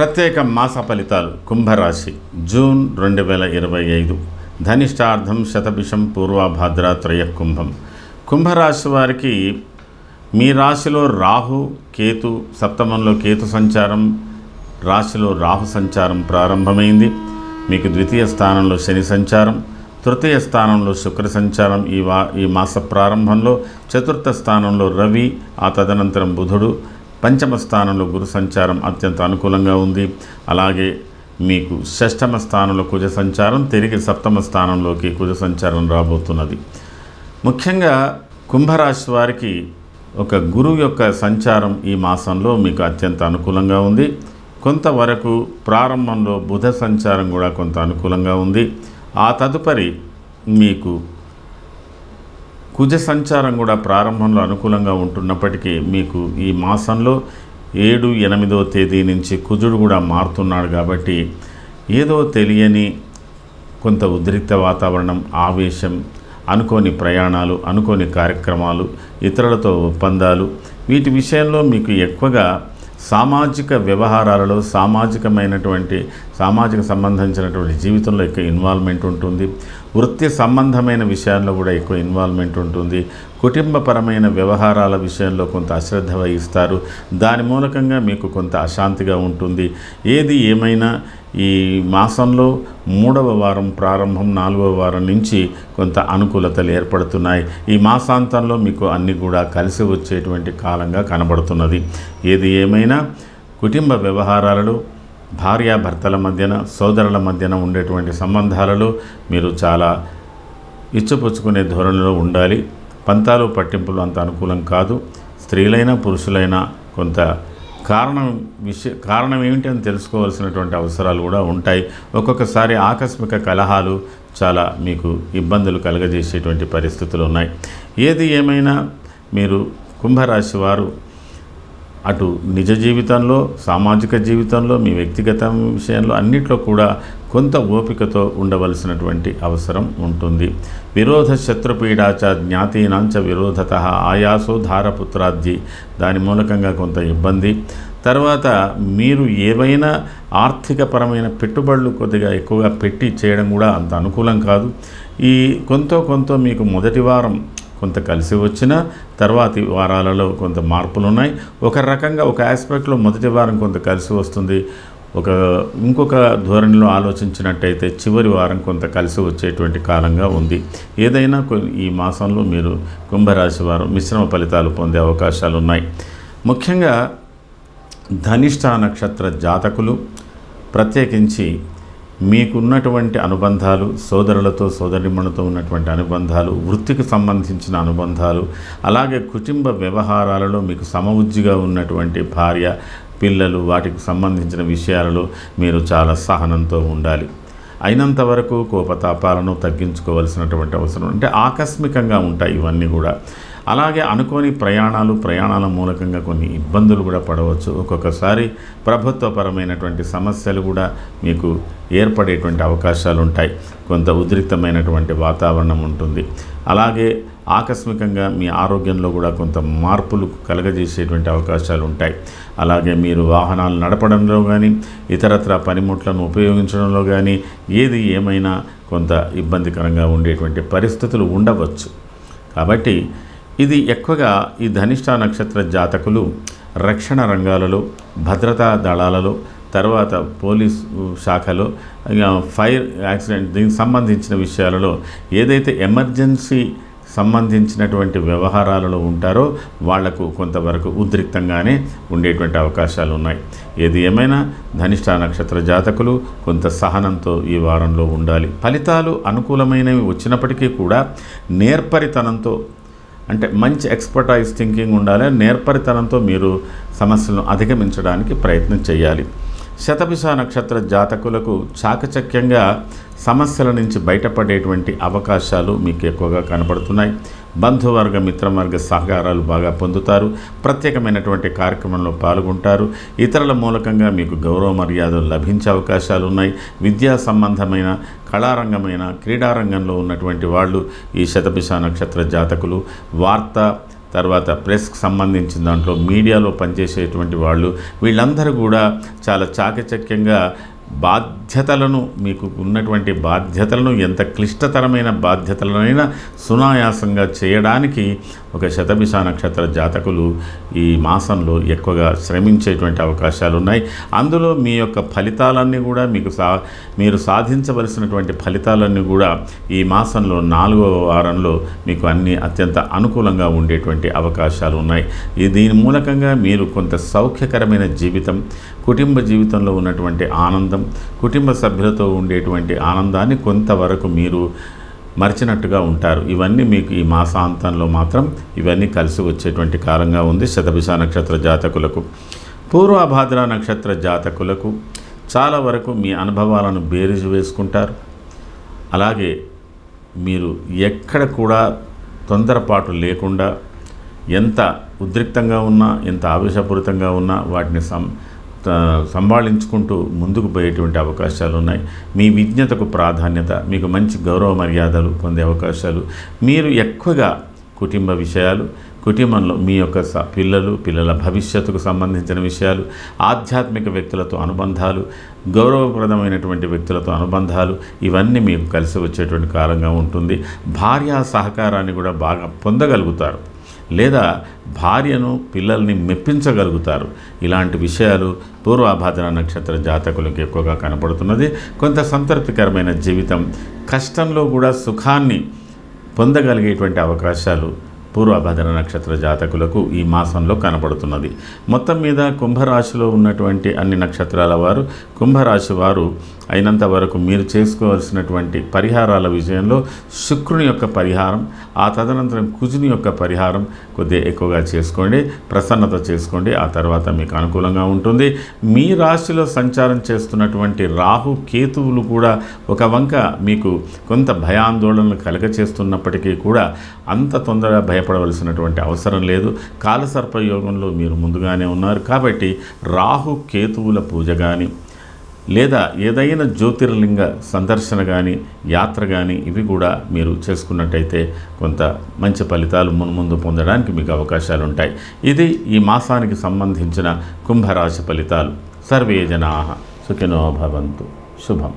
ప్రత్యేక మాస ఫలితాలు కుంభరాశి జూన్ 2025 ధనిష్టార్థం శతభిషం పూర్వభాద్ర త్రయ కుంభం. కుంభరాశి వారికి మీ రాశిలో రాహు కేతు, సప్తమంలో కేతు సంచారం, రాశిలో రాహు సంచారం ప్రారంభమైంది. మీకు ద్వితీయ స్థానంలో శని సంచారం, తృతీయ స్థానంలో శుక్ర సంచారం ఈ మాస ప్రారంభంలో, చతుర్థ స్థానంలో రవి, ఆ తదనంతరం బుధుడు, పంచమ స్థానంలో గురు సంచారం అత్యంత అనుకూలంగా ఉంది. అలాగే మీకు షష్టమ స్థానంలో కుజ సంచారం, తిరిగి సప్తమ స్థానంలోకి కుజ సంచారం రాబోతున్నది. ముఖ్యంగా కుంభరాశి వారికి ఒక గురువు యొక్క సంచారం ఈ మాసంలో మీకు అత్యంత అనుకూలంగా ఉంది. కొంతవరకు ప్రారంభంలో బుధ సంచారం కూడా కొంత అనుకూలంగా ఉంది. ఆ తదుపరి మీకు కుజ సంచారం కూడా ప్రారంభంలో అనుకూలంగా ఉంటున్నప్పటికీ మీకు ఈ మాసంలో 7, 8వ తేదీ నుంచి కుజుడు కూడా మారుతున్నాడు. కాబట్టి ఏదో తెలియని కొంత ఉద్రిక్త వాతావరణం, ఆవేశం, అనుకోని ప్రయాణాలు, అనుకోని కార్యక్రమాలు, ఇతరులతో ఒప్పందాలు, వీటి విషయంలో మీకు ఎక్కువగా సామాజిక వ్యవహారాలలో సామాజిక సంబంధించినటువంటి జీవితంలో ఎక్కువ ఇన్వాల్వ్మెంట్ ఉంటుంది. వృత్తి సంబంధమైన విషయాల్లో కూడా ఎక్కువ ఇన్వాల్వ్మెంట్ ఉంటుంది. కుటుంబపరమైన వ్యవహారాల విషయంలో కొంత అశ్రద్ధ వహిస్తారు. దాని మూలకంగా మీకు కొంత అశాంతిగా ఉంటుంది. ఏది ఏమైనా ఈ మాసంలో 3వ వారం ప్రారంభం, 4వ వారం నుంచి కొంత అనుకూలతలు ఏర్పడుతున్నాయి. ఈ మాసాంతంలో మీకు అన్నీ కూడా కలిసి వచ్చేటువంటి కాలంగా కనబడుతున్నది. ఏది ఏమైనా కుటుంబ వ్యవహారాలలో, భార్యాభర్తల మధ్యన, సోదరుల మధ్యన ఉండేటువంటి సంబంధాలలో మీరు చాలా ఇచ్చిపుచ్చుకునే ధోరణిలో ఉండాలి. పంతాలు పట్టింపులు అంత అనుకూలం కాదు. స్త్రీలైనా పురుషులైనా కొంత కారణం ఏమిటి అని తెలుసుకోవాల్సినటువంటి అవసరాలు కూడా ఉంటాయి. ఒక్కొక్కసారి ఆకస్మిక కలహాలు చాలా మీకు ఇబ్బందులు కలగజేసేటువంటి పరిస్థితులు ఉన్నాయి. ఏది ఏమైనా మీరు కుంభరాశి వారు అటు నిజ జీవితంలో, సామాజిక జీవితంలో, మీ వ్యక్తిగత విషయంలో అన్నిట్లో కూడా కొంత ఓపికతో ఉండవలసినటువంటి అవసరం ఉంటుంది. విరోధ శత్రుపీడాచ జ్ఞాతీనాంచ విరోధత ఆయాసో ధారపుత్రాద్యి, దాని మూలకంగా కొంత ఇబ్బంది. తర్వాత మీరు ఏవైనా ఆర్థికపరమైన పెట్టుబడులు కొద్దిగా ఎక్కువగా పెట్టి చేయడం కూడా అంత అనుకూలం కాదు. ఈ కొంత మీకు మొదటి వారం కొంత కలిసి వచ్చిన తర్వాతి వారాలలో కొంత మార్పులు ఉన్నాయి. ఒక రకంగా ఒక ఆస్పెక్ట్లో మొదటి వారం కొంత కలిసి వస్తుంది. ఇంకొక ధోరణిలో ఆలోచించినట్టయితే చివరి వారం కొంత కలిసి వచ్చేటువంటి కాలంగా ఉంది. ఏదైనా ఈ మాసంలో మీరు కుంభరాశి వారు మిశ్రమ ఫలితాలు పొందే అవకాశాలు ఉన్నాయి. ముఖ్యంగా ధనిష్ట నక్షత్ర జాతకులు, ప్రత్యేకించి మీకున్నటువంటి అనుబంధాలు, సోదరులతో సోదరిమణులతో ఉన్నటువంటి అనుబంధాలు, వృత్తికి సంబంధించిన అనుబంధాలు, అలాగే కుటుంబ వ్యవహారాలలో మీకు సమవుజ్జిగా ఉన్నటువంటి భార్య, పిల్లలు, వాటికి సంబంధించిన విషయాలలో మీరు చాలా సహనంతో ఉండాలి. అయినంత వరకు కోపతాపాలను తగ్గించుకోవాల్సినటువంటి అవసరం, అంటే ఆకస్మికంగా ఉంటాయి ఇవన్నీ కూడా. అలాగే అనుకోని ప్రయాణాల మూలకంగా కొన్ని ఇబ్బందులు కూడా పడవచ్చు. ఒక్కొక్కసారి ప్రభుత్వపరమైనటువంటి సమస్యలు కూడా మీకు ఏర్పడేటువంటి అవకాశాలు ఉంటాయి. కొంత ఉద్రిక్తమైనటువంటి వాతావరణం ఉంటుంది. అలాగే ఆకస్మికంగా మీ ఆరోగ్యంలో కూడా కొంత మార్పులు కలగజేసేటువంటి అవకాశాలు ఉంటాయి. అలాగే మీరు వాహనాలు నడపడంలో కానీ, ఇతరత్ర పనిముట్లను ఉపయోగించడంలో కానీ ఏది ఏమైనా కొంత ఇబ్బందికరంగా ఉండేటువంటి పరిస్థితులు ఉండవచ్చు. కాబట్టి ఇది ఎక్కువగా ఈ ధనిష్ట నక్షత్ర జాతకులు రక్షణ రంగాలలో, భద్రతా దళాలలో, తర్వాత పోలీసు శాఖలో, ఫైర్ యాక్సిడెంట్ దీనికి సంబంధించిన విషయాలలో ఏదైతే ఎమర్జెన్సీ సంబంధించినటువంటి వ్యవహారాలలో ఉంటారో వాళ్లకు కొంతవరకు ఉద్రిక్తంగానే ఉండేటువంటి అవకాశాలు ఉన్నాయి. ఏది ఏమైనా ధనిష్ట నక్షత్ర జాతకులు కొంత సహనంతో ఈ వారంలో ఉండాలి. ఫలితాలు అనుకూలమైనవి వచ్చినప్పటికీ కూడా నేర్పరితనంతో, అంటే మంచి ఎక్స్పర్టైజ్ థింకింగ్ ఉండాలి. నేర్పరితనంతో మీరు సమస్యలను అధిగమించడానికి ప్రయత్నం చేయాలి. శతభిష నక్షత్ర జాతకులకు చాకచక్యంగా సమస్యల నుంచి బయటపడేటువంటి అవకాశాలు మీకు ఎక్కువగా కనబడుతున్నాయి. బంధువర్గ, మిత్రవర్గ సహకారాలు బాగా పొందుతారు. ప్రత్యేకమైనటువంటి కార్యక్రమంలో పాల్గొంటారు. ఇతరుల మూలకంగా మీకు గౌరవ మర్యాదలు లభించే అవకాశాలు ఉన్నాయి. విద్యా సంబంధమైన, కళారంగమైన, క్రీడారంగంలో ఉన్నటువంటి వాళ్ళు ఈ శతభిష నక్షత్ర జాతకులు వార్త, తర్వాత ప్రెస్కి సంబంధించిన దాంట్లో మీడియాలో పనిచేసేటువంటి వాళ్ళు వీళ్ళందరూ కూడా చాలా చాకచక్యంగా బాధ్యతలను మీకు ఉన్నటువంటి బాధ్యతలను ఎంత క్లిష్టతరమైన బాధ్యతలనైనా సునాయాసంగా చేయడానికి ఒక శతభిష నక్షత్ర జాతకులు ఈ మాసంలో ఎక్కువగా శ్రమించేటువంటి అవకాశాలు ఉన్నాయి. అందులో మీ యొక్క ఫలితాలన్నీ కూడా మీరు సాధించవలసినటువంటి ఫలితాలన్నీ కూడా ఈ మాసంలో 4వ వారంలో మీకు అన్ని అత్యంత అనుకూలంగా ఉండేటువంటి అవకాశాలు ఉన్నాయి. దీని మూలకంగా మీరు కొంత సౌఖ్యకరమైన జీవితం, కుటుంబ జీవితంలో ఉన్నటువంటి ఆనందం, కుటుంబ సభ్యులతో ఉండేటువంటి ఆనందాన్ని కొంతవరకు మీరు మర్చినట్టుగా ఉంటారు. ఇవన్నీ మీకు ఈ మాసాంతంలో మాత్రం ఇవన్నీ కలిసి వచ్చేటువంటి కాలంగా ఉంది. శతభిష నక్షత్ర జాతకులకు, పూర్వభాద్ర నక్షత్ర జాతకులకు చాలా వరకు మీ అనుభవాలను బేరీజు వేసుకుంటారు. అలాగే మీరు ఎక్కడ కూడా తొందరపాటు లేకుండా ఎంత ఉద్రిక్తంగా ఉన్నా, ఎంత ఆవేశపూరితంగా ఉన్నా వాటిని సంభాళించుకుంటూ ముందుకు పోయేటువంటి అవకాశాలు ఉన్నాయి. మీ విజ్ఞతకు ప్రాధాన్యత, మీకు మంచి గౌరవ మర్యాదలు పొందే అవకాశాలు. మీరు ఎక్కువగా కుటుంబ విషయాలు, కుటుంబంలో మీ యొక్క పిల్లల భవిష్యత్తుకు సంబంధించిన విషయాలు, ఆధ్యాత్మిక వ్యక్తులతో అనుబంధాలు, గౌరవప్రదమైనటువంటి వ్యక్తులతో అనుబంధాలు, ఇవన్నీ మీకు కలిసి వచ్చేటువంటి కాలంగా ఉంటుంది. భార్య సహకారాన్ని కూడా బాగా పొందగలుగుతారు, లేదా భార్యను పిల్లల్ని మెప్పించగలుగుతారు. ఇలాంటి విషయాలు పూర్వభాద్ర నక్షత్ర జాతకులకు ఎక్కువగా కనపడుతున్నది. కొంత సంతృప్తికరమైన జీవితం, కష్టంలో కూడా సుఖాన్ని పొందగలిగేటువంటి అవకాశాలు పూర్వభద్ర నక్షత్ర జాతకులకు ఈ మాసంలో కనపడుతున్నది. మొత్తం మీద కుంభరాశిలో ఉన్నటువంటి అన్ని నక్షత్రాల వారు, కుంభరాశి వారు అయినంత వరకు మీరు చేసుకోవాల్సినటువంటి పరిహారాల విషయంలో శుక్రుని యొక్క పరిహారం, ఆ తదనంతరం కుజుని యొక్క పరిహారం కొద్దిగా ఎక్కువగా చేసుకోండి, ప్రసన్నత చేసుకోండి. ఆ తర్వాత మీకు అనుకూలంగా ఉంటుంది. మీ రాశిలో సంచారం చేస్తున్నటువంటి రాహు కేతువులు కూడా ఒక వంక మీకు కొంత భయాందోళనలు కలగచేస్తున్నప్పటికీ కూడా అంత తొందరగా భయపడవలసినటువంటి అవసరం లేదు. కాలసర్పయోగంలో మీరు ముందుగానే ఉన్నారు కాబట్టి రాహు కేతువుల పూజ కానీ, లేదా ఏదైనా జ్యోతిర్లింగ సందర్శన కానీ, యాత్ర కానీ ఇవి కూడా మీరు చేసుకున్నట్టయితే కొంత మంచి ఫలితాలు మున్ముందు పొందడానికి మీకు అవకాశాలు ఉంటాయి. ఇది ఈ మాసానికి సంబంధించిన కుంభరాశి ఫలితాలు. సర్వే జనాః సుఖినో భవంతు. శుభం.